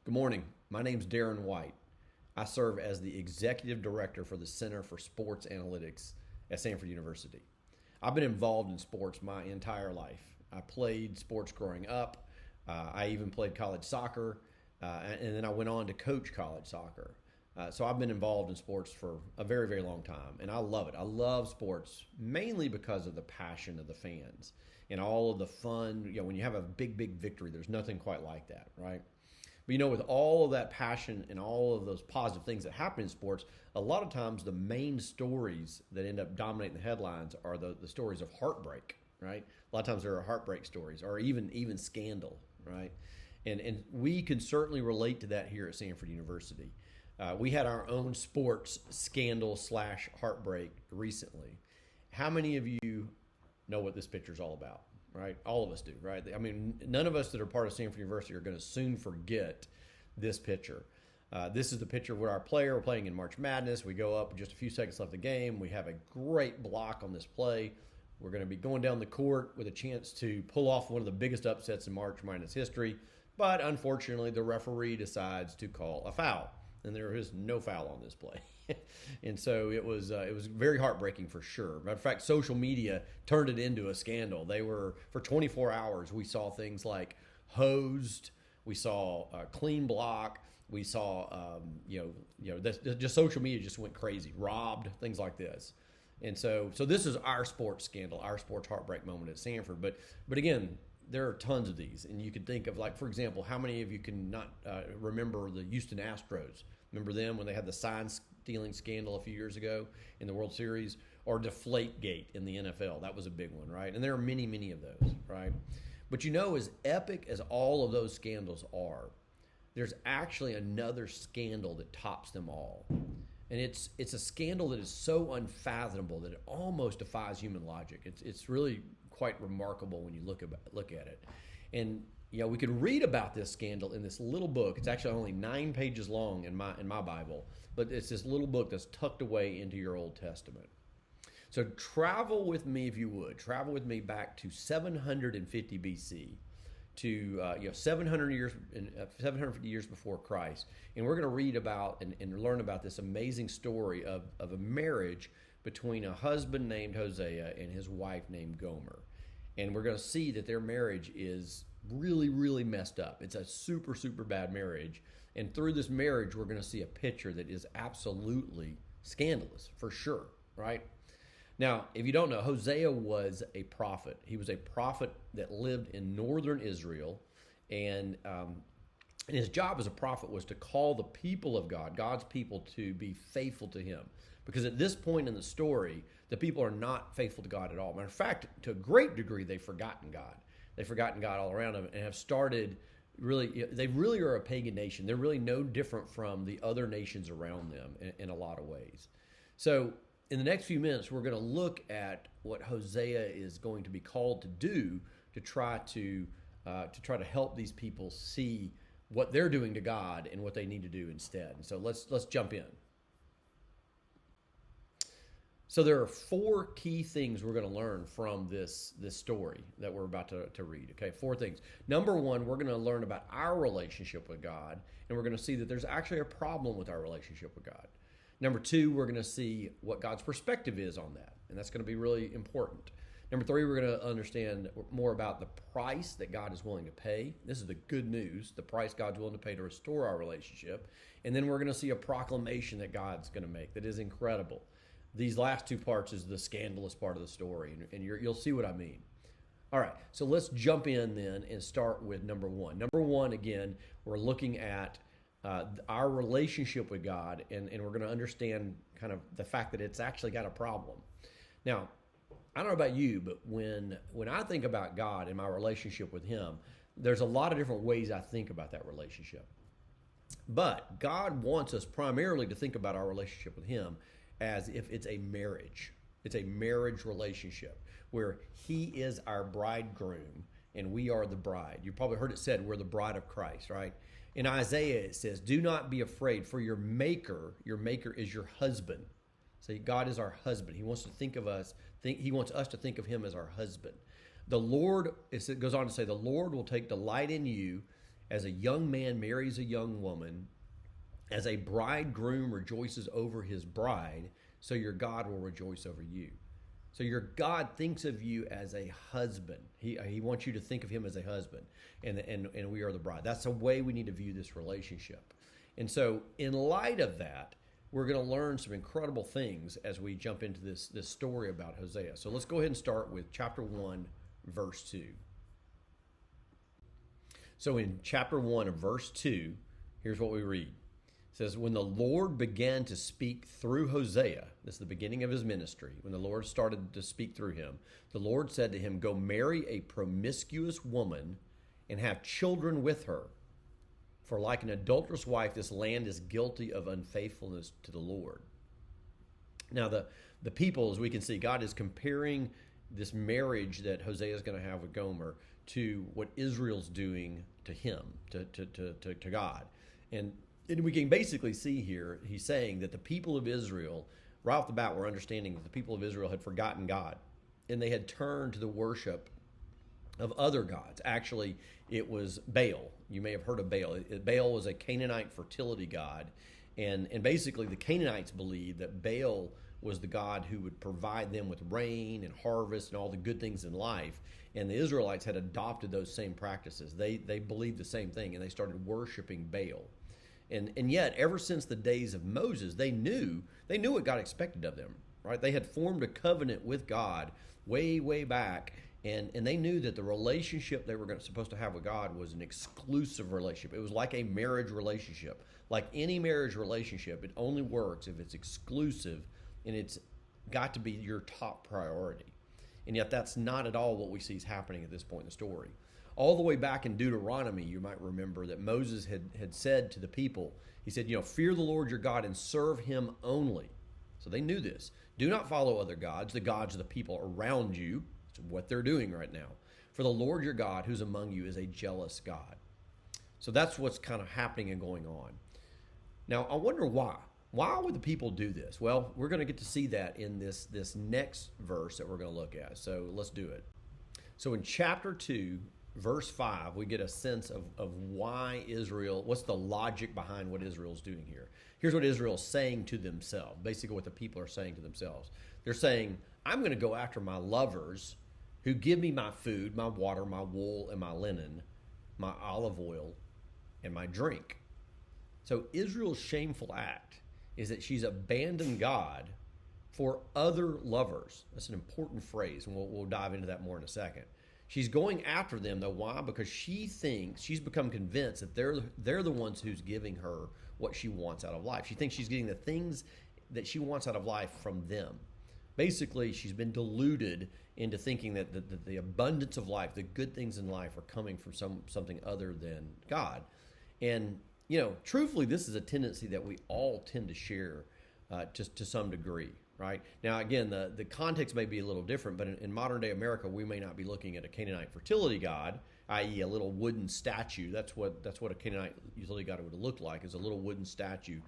Good morning. My name's Darren White. I serve as the Executive Director for the Center for Sports Analytics at Stanford University. I've been involved in sports my entire life. I played sports growing up. I even played college soccer, and then I went on to coach college soccer. So I've been involved in sports for a very, very long time, and I love it. I love sports mainly because of the passion of the fans and all of the fun. When you have a big, big victory, there's nothing quite like that, right? But with all of that passion and all of those positive things that happen in sports, a lot of times the main stories that end up dominating the headlines are the stories of heartbreak, right? A lot of times there are heartbreak stories or even scandal, right? And we can certainly relate to that here at Stanford University. We had our own sports scandal / heartbreak recently. How many of you know what this picture is all about? Right? All of us do, right? I mean, none of us that are part of Stanford University are going to soon forget this picture. This is the picture where our player, we're playing in March Madness. We go up with just a few seconds left of the game. We have a great block on this play. We're going to be going down the court with a chance to pull off one of the biggest upsets in March Madness history. But unfortunately, the referee decides to call a foul. And there is no foul on this play. And so it was very heartbreaking for sure. Matter of fact, social media turned it into a scandal. They were, for 24 hours, we saw things like hosed, we saw clean block, we saw, just social media just went crazy, robbed, things like this. And so this is our sports scandal, our sports heartbreak moment at Stanford. But again, there are tons of these, and you could think of, like, for example, how many of you can not remember the Houston Astros? Remember them when they had the sign stealing scandal a few years ago in the World Series, or Deflategate in the NFL? That was a big one, right? And there are many, many of those, right? But as epic as all of those scandals are, there's actually another scandal that tops them all. And it's a scandal that is so unfathomable that it almost defies human logic. It's really quite remarkable when you look at it. And we could read about this scandal in this little book. It's actually only 9 pages long in my Bible, but it's this little book that's tucked away into your Old Testament. So travel with me, if you would. Travel with me back to 750 BC, to 750 years before Christ, and we're going to read about and learn about this amazing story of a marriage between a husband named Hosea and his wife named Gomer. And we're going to see that their marriage is really, really messed up. It's a super, super bad marriage. And through this marriage, we're going to see a picture that is absolutely scandalous, for sure, right? Now, if you don't know, Hosea was a prophet. He was a prophet that lived in northern Israel, and his job as a prophet was to call the people of God, God's people, to be faithful to him. Because at this point in the story, the people are not faithful to God at all. Matter of fact, to a great degree, they've forgotten God. They've forgotten God all around them and have started they really are a pagan nation. They're really no different from the other nations around them in a lot of ways. So in the next few minutes, we're going to look at what Hosea is going to be called to do to try to help these people see what they're doing to God and what they need to do instead. And so let's jump in. So there are 4 key things we're going to learn from this story that we're about to read. Okay, 4 things. Number 1, we're going to learn about our relationship with God, and we're going to see that there's actually a problem with our relationship with God. Number 2, we're going to see what God's perspective is on that, and that's going to be really important. Number 3, we're going to understand more about the price that God is willing to pay. This is the good news, the price God's willing to pay to restore our relationship. And then we're going to see a proclamation that God's going to make that is incredible. These last 2 parts is the scandalous part of the story, and you'll see what I mean. All right, so let's jump in then and start with number 1. Number 1, again, we're looking at our relationship with God, and we're going to understand kind of the fact that it's actually got a problem. Now, I don't know about you, but when I think about God and my relationship with him, there's a lot of different ways I think about that relationship. But God wants us primarily to think about our relationship with him as if it's a marriage. It's a marriage relationship where he is our bridegroom and we are the bride. You probably heard it said we're the bride of Christ, right? In Isaiah it says, "Do not be afraid, for your maker is your husband." See, God is our husband. He wants to think of us, he wants us to think of him as our husband. The Lord, it goes on to say, "The Lord will take delight in you, as a young man marries a young woman, as a bridegroom rejoices over his bride, so your God will rejoice over you. So your God thinks of you as a husband. He wants you to think of him as a husband, and we are the bride. That's the way we need to view this relationship. And so in light of that, we're going to learn some incredible things as we jump into this story about Hosea. So let's go ahead and start with chapter 1, verse 2. So in chapter 1 of verse 2, here's what we read. It says, when the Lord began to speak through Hosea, this is the beginning of his ministry, when the Lord started to speak through him, the Lord said to him, go marry a promiscuous woman and have children with her. For like an adulterous wife, this land is guilty of unfaithfulness to the Lord. Now, the people, as we can see, God is comparing this marriage that Hosea is going to have with Gomer to what Israel's doing to him, to God. And we can basically see here, he's saying that the people of Israel, right off the bat, we're understanding that the people of Israel had forgotten God, and they had turned to the worship of other gods. Actually, it was Baal. You may have heard of Baal. Baal was a Canaanite fertility god, and basically the Canaanites believed that Baal was the god who would provide them with rain and harvest and all the good things in life, and the Israelites had adopted those same practices. They believed the same thing, and they started worshiping Baal. And yet, ever since the days of Moses, they knew what God expected of them, right? They had formed a covenant with God way back, and they knew that the relationship they were supposed to have with God was an exclusive relationship. It was like a marriage relationship. Like any marriage relationship, it only works if it's exclusive, and it's got to be your top priority. And yet, that's not at all what we see is happening at this point in the story. All the way back in Deuteronomy, you might remember that Moses had said to the people, he said, fear the Lord your God and serve him only. So they knew this. Do not follow other gods, the gods of the people around you. It's what they're doing right now. For the Lord your God who's among you is a jealous God. So that's what's kind of happening and going on. Now, I wonder why. Why would the people do this? Well, we're going to get to see that in this next verse that we're going to look at. So let's do it. So in chapter 2, verse 5, we get a sense of why Israel, what's the logic behind what Israel's doing here. Here's what Israel's saying to themselves, basically what the people are saying to themselves. They're saying, I'm going to go after my lovers who give me my food, my water, my wool, and my linen, my olive oil, and my drink. So Israel's shameful act is that she's abandoned God for other lovers. That's an important phrase, and we'll dive into that more in a second. She's going after them, though. Why? Because she thinks, she's become convinced that they're the ones who's giving her what she wants out of life. She thinks she's getting the things that she wants out of life from them. Basically, she's been deluded into thinking that the abundance of life, the good things in life, are coming from something other than God. And, truthfully, this is a tendency that we all tend to share to some degree. Right? Now, again, the context may be a little different, but in modern-day America, we may not be looking at a Canaanite fertility god, i.e. a little wooden statue. That's what a Canaanite utility god would have looked like, is a little wooden statue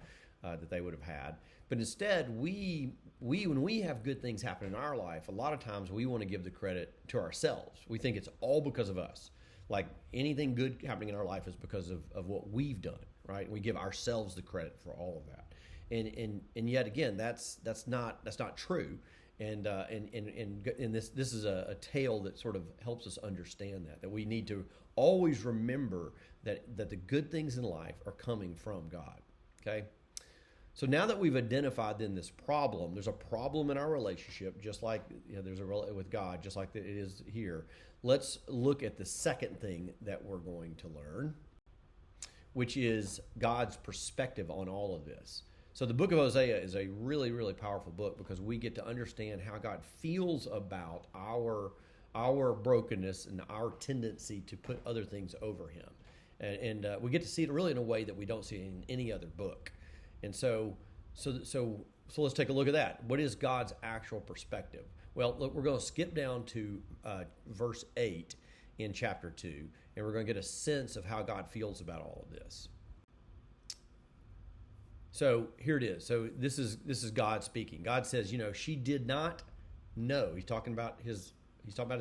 that they would have had. But instead, when we have good things happen in our life, a lot of times we want to give the credit to ourselves. We think it's all because of us. Like anything good happening in our life is because of what we've done, right? We give ourselves the credit for all of that. And yet again, that's not true, and this is a tale that sort of helps us understand that we need to always remember that the good things in life are coming from God. Okay, so now that we've identified then this problem, there's a problem in our relationship, just like there's with God, just like it is here. Let's look at the second thing that we're going to learn, which is God's perspective on all of this. So the book of Hosea is a really, really powerful book because we get to understand how God feels about our brokenness and our tendency to put other things over him. And we get to see it really in a way that we don't see in any other book. And so let's take a look at that. What is God's actual perspective? Well, look, we're going to skip down to verse 8 in chapter 2, and we're going to get a sense of how God feels about all of this. So here it is. So this is God speaking. God says, she did not know. He's talking about his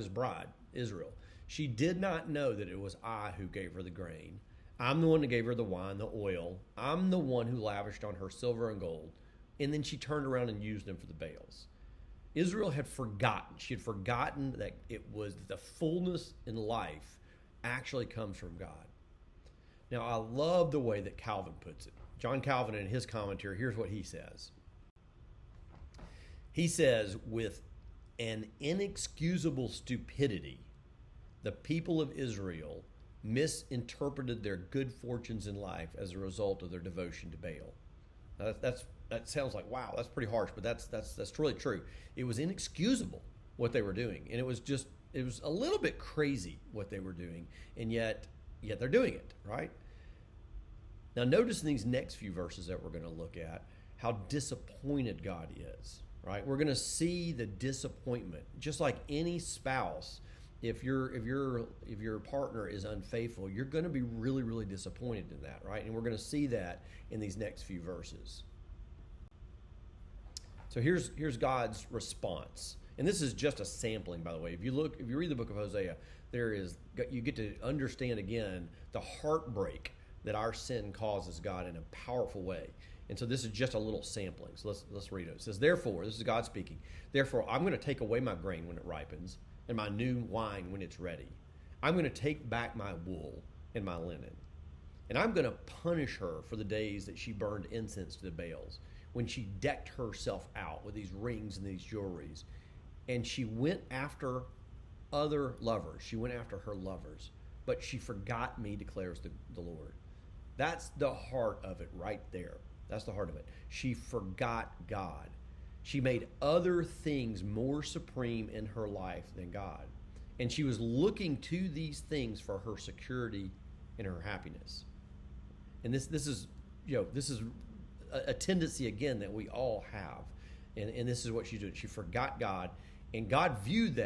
bride, Israel. She did not know that it was I who gave her the grain. I'm the one that gave her the wine, the oil. I'm the one who lavished on her silver and gold. And then she turned around and used them for the Baals. Israel had forgotten. She had forgotten that it was the fullness in life actually comes from God. Now, I love the way that Calvin puts it. John Calvin, in his commentary, here's what he says. He says, with an inexcusable stupidity, the people of Israel misinterpreted their good fortunes in life as a result of their devotion to Baal. Now that sounds like, wow, that's pretty harsh, but that's really true. It was inexcusable what they were doing, and it was a little bit crazy what they were doing, and yet they're doing it, right? Now notice in these next few verses that we're going to look at how disappointed God is, right? We're going to see the disappointment, just like any spouse. If your partner is unfaithful, you're going to be really, really disappointed in that, right? And we're going to see that in these next few verses. So here's God's response. And this is just a sampling, by the way. If you read the book of Hosea, you get to understand again the heartbreak that our sin causes God in a powerful way. And so this is just a little sampling. So let's read it. It says, therefore, this is God speaking, therefore I'm going to take away my grain when it ripens, and my new wine when it's ready. I'm going to take back my wool and my linen. And I'm going to punish her for the days that she burned incense to the Baals, when she decked herself out with these rings and these jewelries. And she went after other lovers. She went after her lovers. But she forgot me, declares the Lord. That's the heart of it right there. That's the heart of it. She forgot God. She made other things more supreme in her life than God. And she was looking to these things for her security and her happiness. And this is a tendency, again, that we all have. And this is what she's doing. She forgot God. And God viewed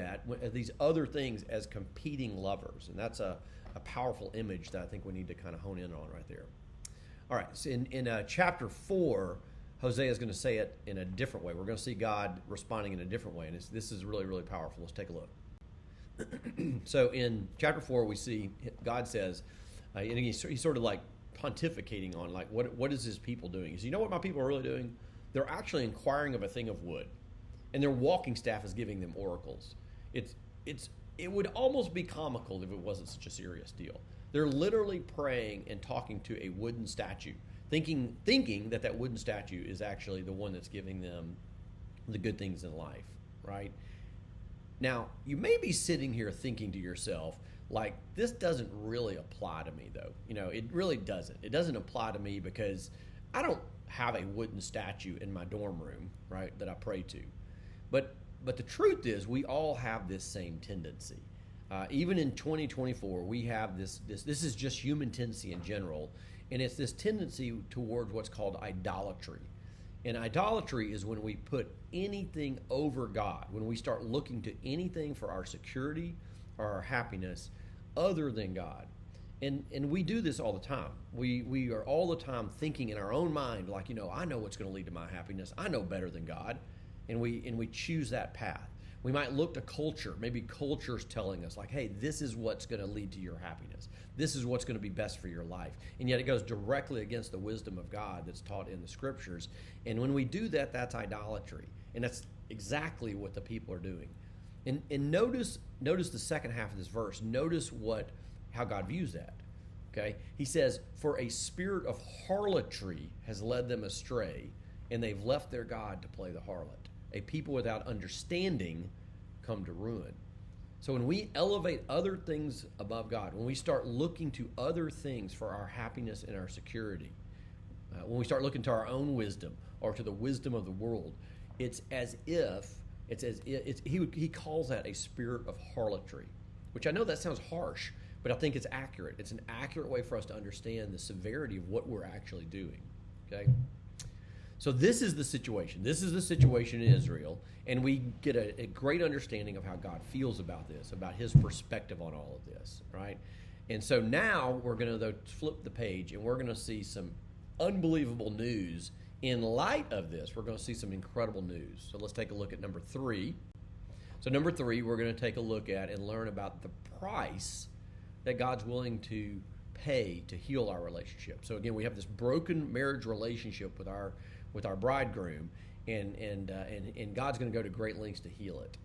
these other things as competing lovers. And that's a powerful image that I think we need to kind of hone in on right there. All right, so in chapter 4, Hosea is going to say it in a different way. We're going to see God responding in a different way, and this is really, really powerful. Let's take a look. So in chapter 4, we see God says, and he's sort of like pontificating on like what is his people doing? He says, you know what my people are really doing? They're actually inquiring of a thing of wood, and their walking staff is giving them oracles. It would almost be comical if it wasn't such a serious deal. They're literally praying and talking to a wooden statue, thinking that wooden statue is actually the one that's giving them the good things in life, right? Now, you may be sitting here thinking to yourself, like, this doesn't really apply to me, though. It really doesn't. It doesn't apply to me because I don't have a wooden statue in my dorm room, right, that I pray to. But the truth is, we all have this same tendency. Even in 2024, we have this is just human tendency in general, and it's this tendency towards what's called idolatry. And idolatry is when we put anything over God, when we start looking to anything for our security or our happiness other than God. And we do this all the time. We are all the time thinking in our own mind, like, I know what's going to lead to my happiness. I know better than God. And we choose that path. We might look to culture. Maybe culture's telling us, like, hey, this is what's going to lead to your happiness. This is what's going to be best for your life. And yet it goes directly against the wisdom of God that's taught in the scriptures. And when we do that, that's idolatry. And that's exactly what the people are doing. And notice the second half of this verse. Notice how God views that. Okay? He says, for a spirit of harlotry has led them astray, and they've left their God to play the harlot. A people without understanding come to ruin. So when we elevate other things above God, when we start looking to other things for our happiness and our security, when we start looking to our own wisdom or to the wisdom of the world, it's as if he calls that a spirit of harlotry, which I know that sounds harsh, but I think it's accurate. It's an accurate way for us to understand the severity of what we're actually doing. Okay? So this is the situation. This is the situation in Israel, and we get a great understanding of how God feels about this, about his perspective on all of this, right? And so now we're going to flip the page, and we're going to see some unbelievable news in light of this. We're going to see some incredible news. So let's take a look at number 3. So number 3, we're going to take a look at and learn about the price that God's willing to pay to heal our relationship. So again, we have this broken marriage relationship with our bridegroom, and God's going to go to great lengths to heal it.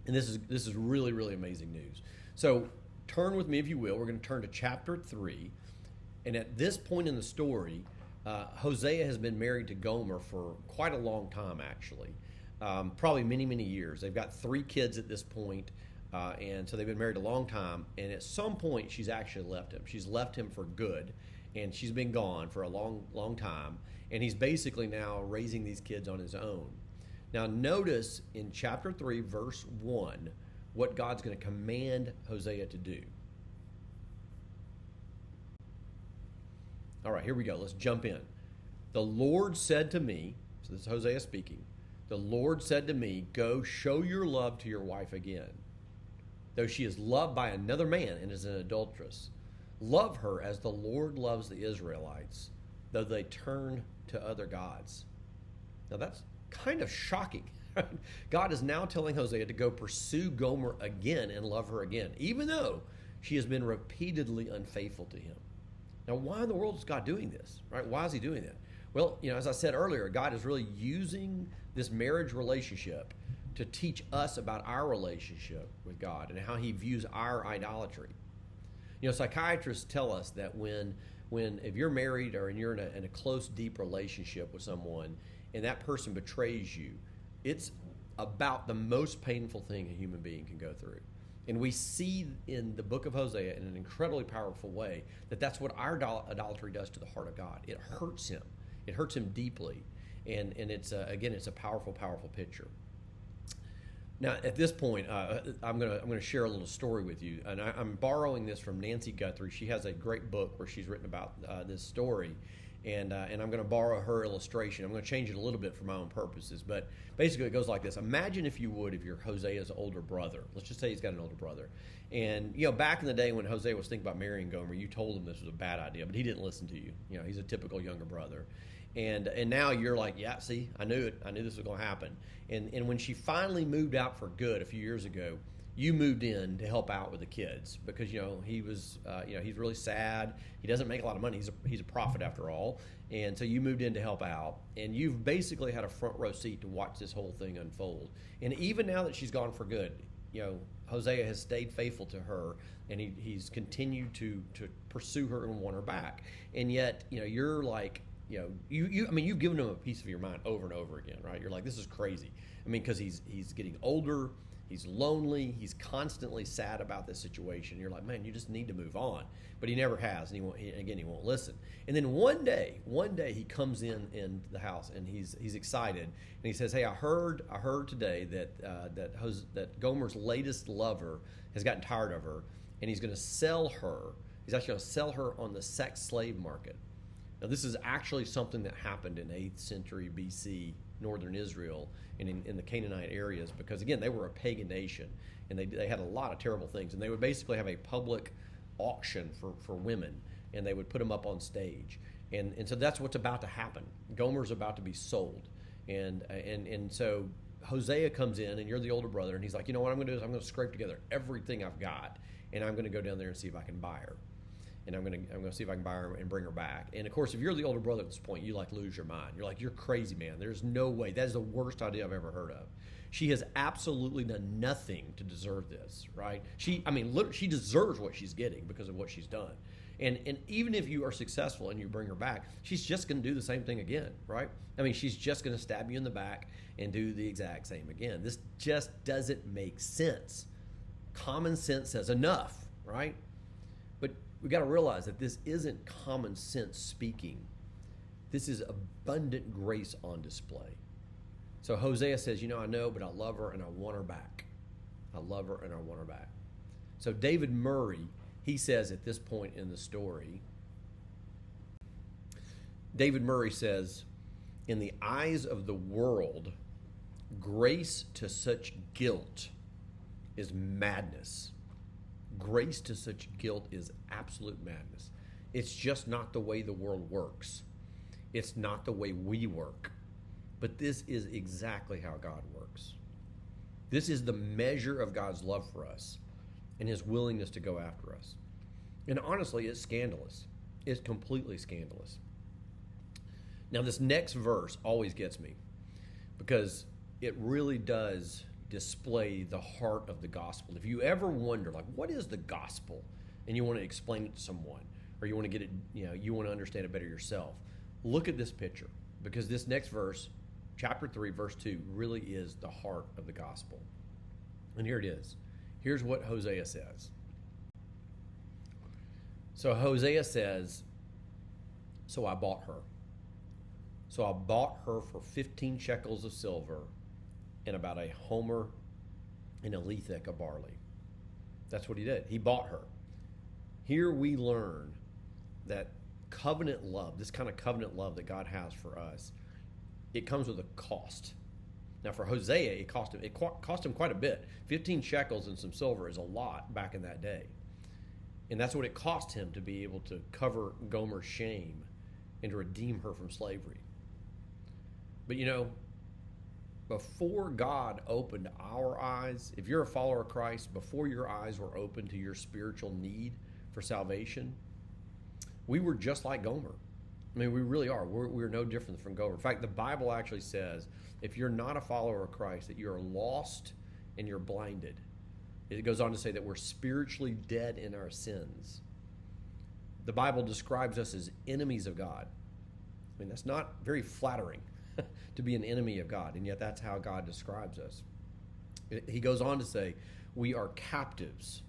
And this is really, really amazing news. So turn with me, if you will. We're going to turn to chapter 3. And at this point in the story, Hosea has been married to Gomer for quite a long time, actually. Probably many, many years. They've got 3 kids at this point, and so they've been married a long time. And at some point, she's actually left him. She's left him for good, and she's been gone for a long, long time. And he's basically now raising these kids on his own. Now, notice in chapter 3, verse 1, what God's going to command Hosea to do. All right, here we go. Let's jump in. The Lord said to me, so this is Hosea speaking, the Lord said to me, go show your love to your wife again, though she is loved by another man and is an adulteress. Love her as the Lord loves the Israelites, though they turn to other gods. Now that's kind of shocking. God is now telling Hosea to go pursue Gomer again and love her again, even though she has been repeatedly unfaithful to him. Now, why in the world is God doing this? Right? Why is he doing that? Well, as I said earlier, God is really using this marriage relationship to teach us about our relationship with God and how he views our idolatry. Psychiatrists tell us that when if you're married or you're in a close, deep relationship with someone and that person betrays you, it's about the most painful thing a human being can go through. And we see in the book of Hosea in an incredibly powerful way that that's what our idolatry does to the heart of God. It hurts him. It hurts him deeply. And it's, again, it's a powerful, powerful picture. Now, at this point, I'm gonna share a little story with you, and I'm borrowing this from Nancy Guthrie. She has a great book where she's written about this story, and I'm going to borrow her illustration. I'm going to change it a little bit for my own purposes, but basically it goes like this. Imagine, if you would, if you're Hosea's older brother. Let's just say he's got an older brother, and back in the day when Hosea was thinking about marrying Gomer, you told him this was a bad idea, but he didn't listen to you. He's a typical younger brother. And now you're like, yeah, see, I knew it. I knew this was going to happen. And when she finally moved out for good a few years ago, you moved in to help out with the kids because he was he's really sad. He doesn't make a lot of money. He's a prophet after all, and so you moved in to help out. And you've basically had a front row seat to watch this whole thing unfold. And even now that she's gone for good, Hosea has stayed faithful to her, and he's continued to pursue her and want her back. And yet you're like. You've given him a piece of your mind over and over again, right? You're like, this is crazy. Because he's getting older, he's lonely, he's constantly sad about this situation. You're like, man, you just need to move on. But he never has, and he won't listen. And then one day he comes in the house and he's excited, and he says, hey, I heard today that Gomer's latest lover has gotten tired of her, and he's going to sell her. He's actually going to sell her on the sex slave market. Now, this is actually something that happened in 8th century BC, northern Israel, and in the Canaanite areas, because, again, they were a pagan nation, and they had a lot of terrible things. And they would basically have a public auction for women, and they would put them up on stage. And so that's what's about to happen. Gomer's about to be sold. And so Hosea comes in, and you're the older brother, and he's like, what I'm going to do is I'm going to scrape together everything I've got, and I'm going to go down there and see if I can buy her. And I'm gonna see if I can buy her and bring her back. And of course, if you're the older brother at this point, you lose your mind. You're like, you're crazy, man. There's no way. That is the worst idea I've ever heard of. She has absolutely done nothing to deserve this, right? Literally, she deserves what she's getting because of what she's done. And even if you are successful and you bring her back, she's just going to do the same thing again, right? She's just going to stab you in the back and do the exact same again. This just doesn't make sense. Common sense says enough, right? But we got to realize that this isn't common sense speaking. This is abundant grace on display. So Hosea says, I know, but I love her and I want her back. I love her and I want her back. So David Murray, he says at this point in the story, David Murray says, in the eyes of the world, grace to such guilt is madness. Grace to such guilt is absolute madness. It's just not the way the world works. It's not the way we work. But this is exactly how God works. This is the measure of God's love for us and his willingness to go after us. And honestly, it's scandalous. It's completely scandalous. Now, this next verse always gets me because it really does display the heart of the gospel. If you ever wonder, like, what is the gospel? And you want to explain it to someone, or you want to get it, you want to understand it better yourself, look at this picture, because this next verse, chapter 3, verse 2, really is the heart of the gospel. And here it is. Here's what Hosea says. So Hosea says, so I bought her. So I bought her for 15 shekels of silver and about a homer and a lethek of barley. That's what he did. He bought her. Here we learn that covenant love, this kind of covenant love that God has for us, it comes with a cost. Now for Hosea, it cost him quite a bit. 15 shekels and some silver is a lot back in that day. And that's what it cost him to be able to cover Gomer's shame and to redeem her from slavery. But before God opened our eyes, if you're a follower of Christ, before your eyes were open to your spiritual need for salvation, we were just like Gomer. I mean, we really are. We're no different from Gomer. In fact, the Bible actually says if you're not a follower of Christ, that you're lost and you're blinded. It goes on to say that we're spiritually dead in our sins. The Bible describes us as enemies of God. I mean, that's not very flattering to be an enemy of God, and yet that's how God describes us. He goes on to say, we are captives.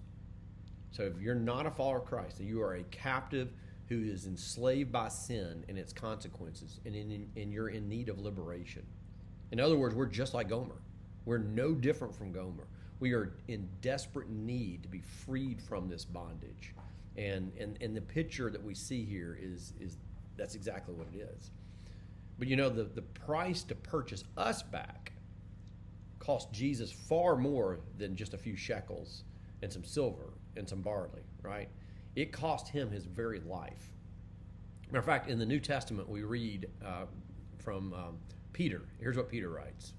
So if you're not a follower of Christ, you are a captive who is enslaved by sin and its consequences, and you're in need of liberation. In other words, we're just like Gomer. We're no different from Gomer. We are in desperate need to be freed from this bondage. And the picture that we see here is that's exactly what it is. But the price to purchase us back cost Jesus far more than just a few shekels and some silver and some barley, right? It cost him his very life. Matter of fact, in the New Testament, we read from Peter. Here's what Peter writes.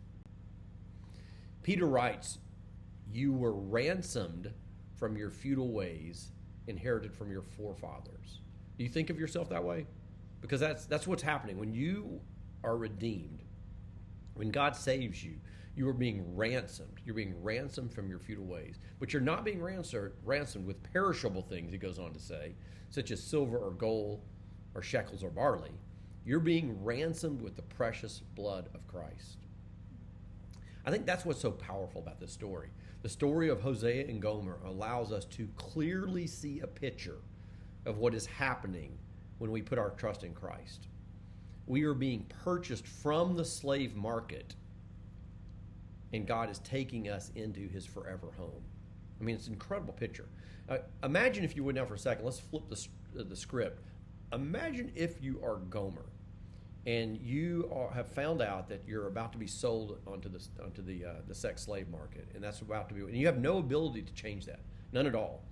Peter writes, you were ransomed from your futile ways, inherited from your forefathers. Do you think of yourself that way? Because that's what's happening. When you are redeemed, when God saves you, you are being ransomed. You're being ransomed from your futile ways. But you're not being ransomed with perishable things, he goes on to say, such as silver or gold or shekels or barley. You're being ransomed with the precious blood of Christ. I think that's what's so powerful about this story. The story of Hosea and Gomer allows us to clearly see a picture of what is happening when we put our trust in Christ. We are being purchased from the slave market, and God is taking us into his forever home. I mean, it's an incredible picture. Imagine, if you would now for a second, let's flip the script. Imagine if you are Gomer, and you have found out that you're about to be sold onto the sex slave market, and that's about to be, and you have no ability to change that, none at all.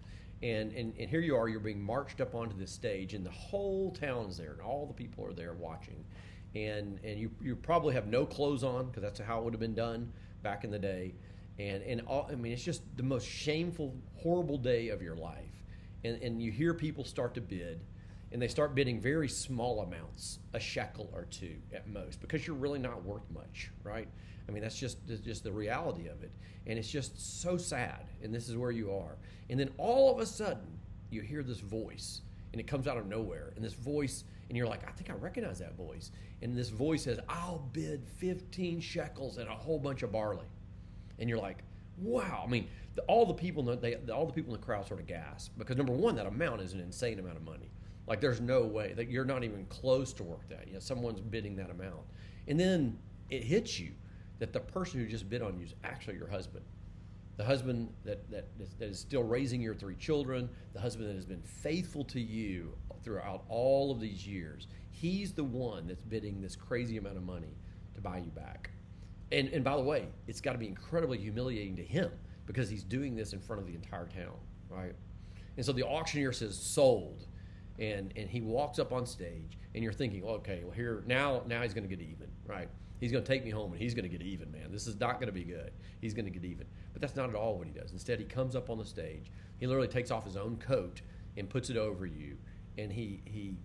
And here you are, you're being marched up onto this stage, and the whole town's there, and all the people are there watching. And you probably have no clothes on, because that's how it would have been done back in the day. And all, I mean, it's just the most shameful, horrible day of your life. And you hear people start to bid, and they start bidding very small amounts, a shekel or two at most, because you're really not worth much, right? I mean, that's just the reality of it. And it's just so sad, and this is where you are. And then all of a sudden, you hear this voice, and it comes out of nowhere. And this voice, and you're like, I think I recognize that voice. And this voice says, I'll bid 15 shekels and a whole bunch of barley. And you're like, wow. I mean, all the people in the crowd sort of gasp, because number one, that amount is an insane amount of money. Like, there's no way that you're not even close to worth that. Someone's bidding that amount. And then it hits you that the person who just bid on you is actually your husband. The husband that is still raising your 3 children, the husband that has been faithful to you throughout all of these years. He's the one that's bidding this crazy amount of money to buy you back. And by the way, it's got to be incredibly humiliating to him, because he's doing this in front of the entire town, right? And so the auctioneer says, sold. And he walks up on stage, and you're thinking, okay, well, here now he's going to get even, right? He's going to take me home, and he's going to get even, man. This is not going to be good. He's going to get even. But that's not at all what he does. Instead, he comes up on the stage. He literally takes off his own coat, and puts it over you, and he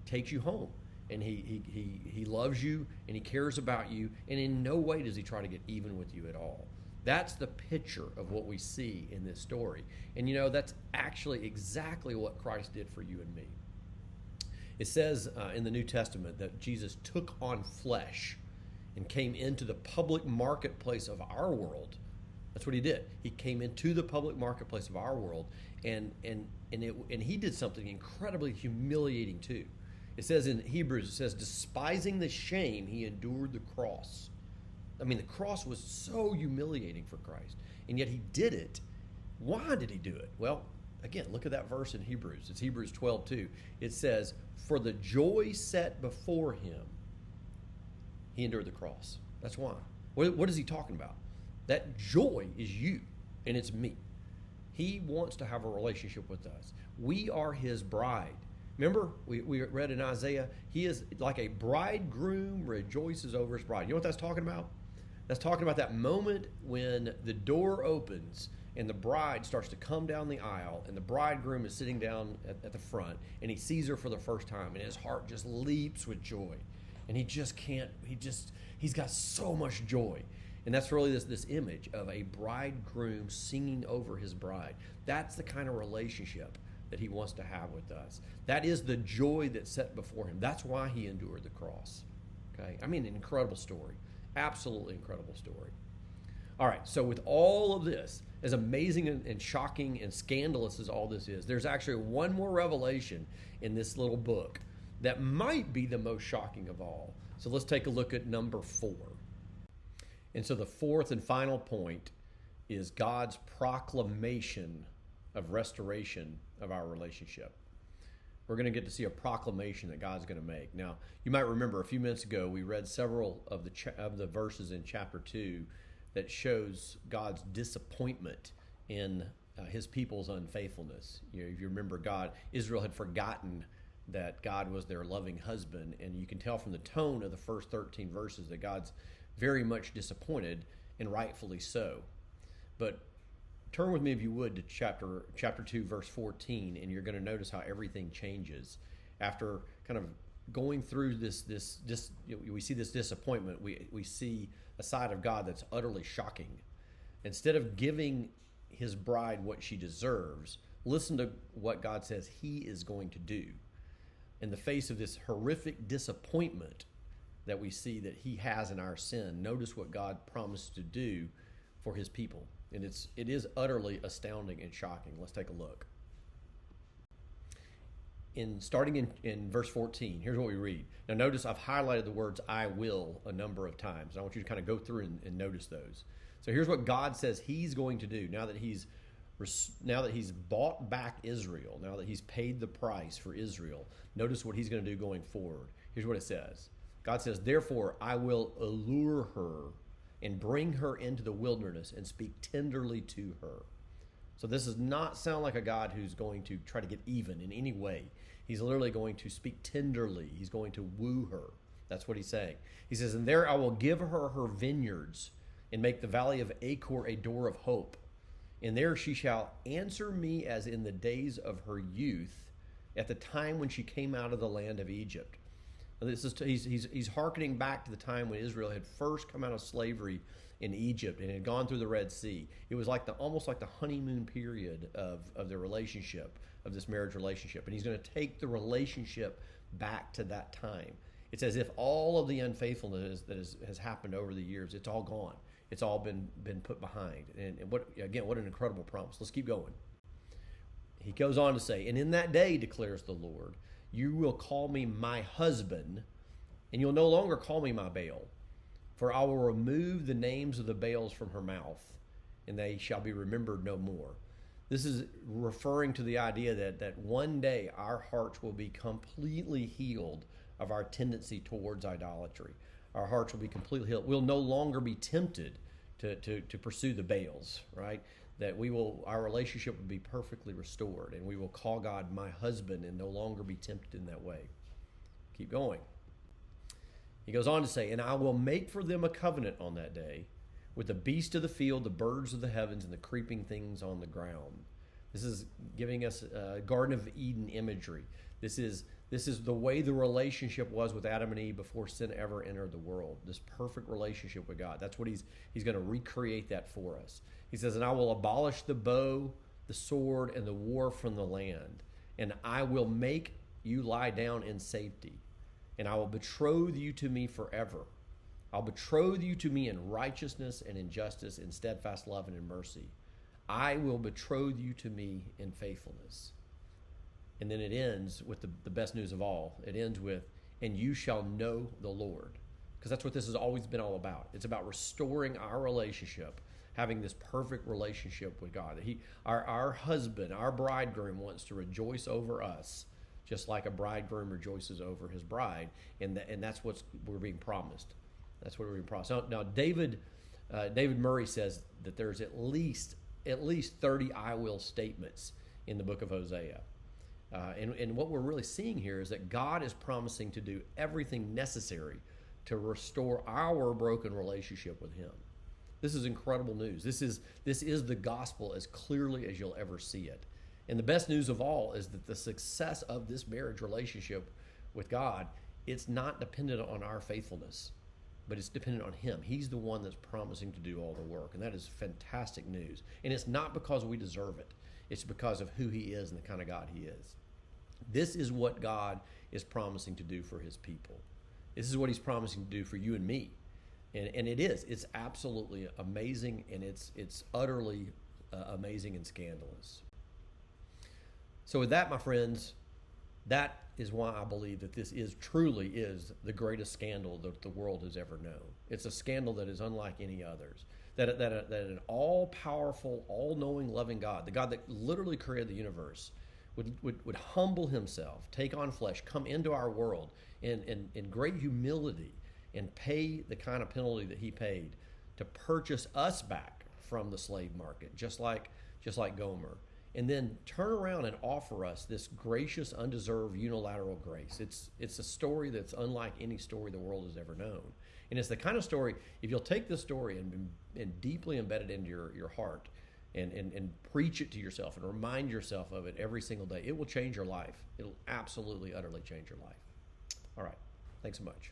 takes you home, and he loves you, and he cares about you, and in no way does he try to get even with you at all. That's the picture of what we see in this story. And that's actually exactly what Christ did for you and me. It says in the New Testament that Jesus took on flesh and came into the public marketplace of our world. That's what he did. He came into the public marketplace of our world, and he did something incredibly humiliating too. It says in Hebrews, it says, despising the shame, he endured the cross. I mean, the cross was so humiliating for Christ, and yet he did it. Why did he do it? Well, again, look at that verse in Hebrews. It's Hebrews 12:2. It says, for the joy set before him, he endured the cross. That's why. What is he talking about? That joy is you, and it's me. He wants to have a relationship with us. We are his bride. Remember, we read in Isaiah, he is like a bridegroom rejoices over his bride. You know what that's talking about? That's talking about that moment when the door opens and the bride starts to come down the aisle, and the bridegroom is sitting down at the front, and he sees her for the first time, and his heart just leaps with joy. And he's got so much joy. And that's really this image of a bridegroom singing over his bride. That's the kind of relationship that he wants to have with us. That is the joy that's set before him. That's why he endured the cross. Okay? I mean, an incredible story. Absolutely incredible story. All right, so with all of this, as amazing and shocking and scandalous as all this is, there's actually one more revelation in this little book that might be the most shocking of all. So let's take a look at number 4. And so the fourth and final point is God's proclamation of restoration of our relationship. We're going to get to see a proclamation that God's going to make. Now, you might remember a few minutes ago we read several of the verses in chapter 2 that shows God's disappointment in his people's unfaithfulness. If you remember, Israel had forgotten that God was their loving husband, and you can tell from the tone of the first 13 verses that God's very much disappointed, and rightfully so. But turn with me, if you would, to chapter 2, verse 14, and you're going to notice how everything changes. After kind of going through this we see this disappointment, we see a side of God that's utterly shocking. Instead of giving his bride what she deserves, listen to what God says he is going to do. In the face of this horrific disappointment that we see that he has in our sin, notice what God promised to do for his people. And it is utterly astounding and shocking. Let's take a look. Starting in verse 14, here's what we read. Now notice I've highlighted the words I will a number of times. I want you to kind of go through and notice those. So here's what God says he's going to do now that he's bought back Israel, now that he's paid the price for Israel. Notice what he's going to do going forward. Here's what it says. God says, therefore I will allure her and bring her into the wilderness and speak tenderly to her. So this does not sound like a God who's going to try to get even in any way. He's literally going to speak tenderly. He's going to woo her. That's what he's saying. He says, and there I will give her her vineyards and make the valley of Achor a door of hope. And there she shall answer me as in the days of her youth, at the time when she came out of the land of Egypt. Now he's hearkening back to the time when Israel had first come out of slavery in Egypt and had gone through the Red Sea. It was almost like the honeymoon period of their relationship, of this marriage relationship. And he's going to take the relationship back to that time. It's as if all of the unfaithfulness that has happened over the years, it's all gone. It's all been put behind. And what an incredible promise. Let's keep going. He goes on to say, and in that day, declares the Lord, you will call me my husband, and you'll no longer call me my Baal. For I will remove the names of the Baals from her mouth, and they shall be remembered no more. This is referring to the idea that one day our hearts will be completely healed of our tendency towards idolatry. Our hearts will be completely healed. We'll no longer be tempted to pursue the Baals, right? That our relationship will be perfectly restored, and we will call God my husband and no longer be tempted in that way. Keep going. He goes on to say, and I will make for them a covenant on that day with the beasts of the field, the birds of the heavens, and the creeping things on the ground. This is giving us Garden of Eden imagery. This is the way the relationship was with Adam and Eve before sin ever entered the world. This perfect relationship with God. That's what he's going to recreate that for us. He says, and I will abolish the bow, the sword, and the war from the land, and I will make you lie down in safety, and I will betroth you to me forever. I'll betroth you to me in righteousness and in justice, in steadfast love and in mercy. I will betroth you to me in faithfulness. And then it ends with the best news of all. It ends with, and you shall know the Lord. Because that's what this has always been all about. It's about restoring our relationship, having this perfect relationship with God. Our husband, our bridegroom wants to rejoice over us, just like a bridegroom rejoices over his bride. And that's what we're being promised. That's what we're being promised. Now David Murray says that there's at least 30 I will statements in the book of Hosea. And what we're really seeing here is that God is promising to do everything necessary to restore our broken relationship with him. This is incredible news. This is the gospel as clearly as you'll ever see it. And the best news of all is that the success of this marriage relationship with God, it's not dependent on our faithfulness, but it's dependent on him. He's the one that's promising to do all the work, and that is fantastic news. And it's not because we deserve it. It's because of who he is and the kind of God he is. This is what God is promising to do for his people. This is what he's promising to do for you and me. And it is. It's absolutely amazing, and it's utterly amazing and scandalous. So with that, my friends, that is why I believe that this truly is the greatest scandal that the world has ever known. It's a scandal that is unlike any others. That an all-powerful, all-knowing, loving God, the God that literally created the universe, would humble himself, take on flesh, come into our world in great humility, and pay the kind of penalty that he paid to purchase us back from the slave market, just like Gomer, and then turn around and offer us this gracious, undeserved, unilateral grace. It's a story that's unlike any story the world has ever known. And it's the kind of story, if you'll take this story and deeply embed it into your heart and preach it to yourself and remind yourself of it every single day, it will change your life. It'll absolutely, utterly change your life. All right. Thanks so much.